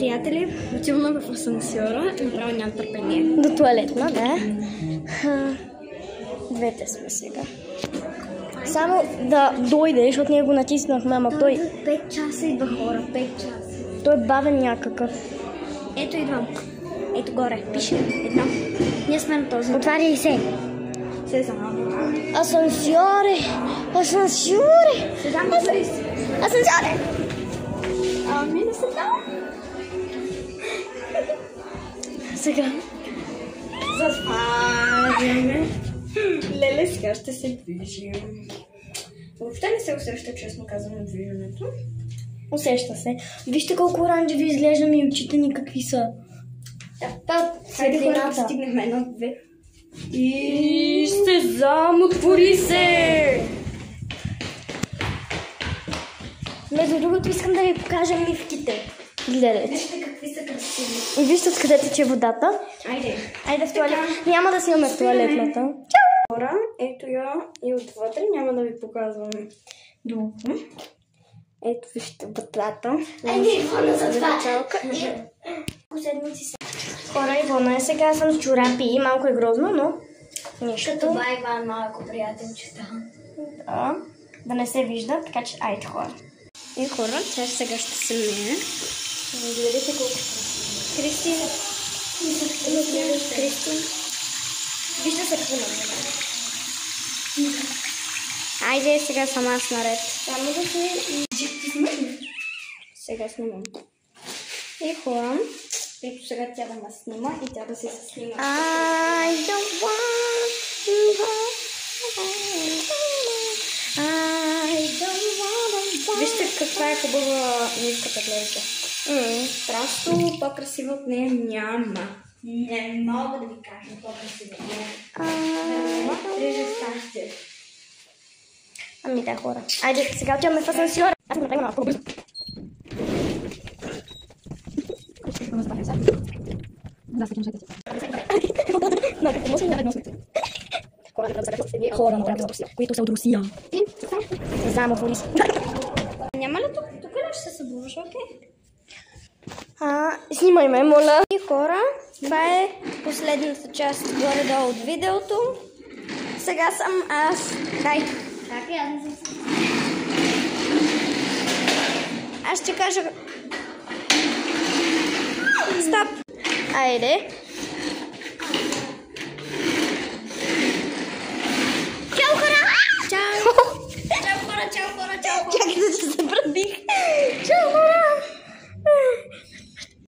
приятели, отиваме в асансьора и направо нямам търпение. До туалетна, да. Двете сме сега. Само да дойде, защото ние го натиснахме, ама той... 5 часа идва хора, 5 часа. Той е бавен някакъв. Ето идвам. Ето горе, пише едно. Ние сме на този. Отваряй се. Сезам. Асансьоре! Асансьоре! Сезам, отвори се. Асансьоре! Ами не се дам. Сега. Затваряме. Леле, сега ще се движим. Въобще не се усеща, честно казано, движенето. Усеща се. Вижте колко оранжеви изглеждаме и очите ни какви са. Хайде хора, стигнахме едно-две. И Сезам, отвори се! Между другото искам да ви покажа мивките. Гледайте. Вижте какви са красиви. И вижте откъде тече водата. Айде. Айде в туалет. Няма да снимаме в туалетната. Хора, ето я и отвътре. Няма да ви показвам долу. Ето вижте водата. Айде, Ивона, за това. Седмици са. Хора, Ивона, сега съм с чорапи. Малко е грозно, но нищо. Това е Иван, малко приятелчета. Да, да не се вижда, така че айде хора. И хора, тя сега ще се мие. Гледайте колко Кристин. Кристин. Вижте се какво направя. Айде, сега съм аз наред. Само да се... Сега снимам. И хора, ето сега тя да ме снима и тя да си се снима. I don't want to Вижте каква е хубава мивката, гледайте. Просто по-красива от нея няма. Не мога да ви кажа по-красива от нея. Реже станете. Ами да, хора. Айде, сега отиваме в асансьора. Аз ще направим малко бързо. Хора, които са от Русия. Знам, отвори се. Няма ли тук? Тук ли ще се събуваш, окей? Снимай ме, моля. И хора, това е последната част горе-долу от видеото. Сега съм аз. Дай. Чакай, аз не съм. Аз ще кажа... Стоп! Айде.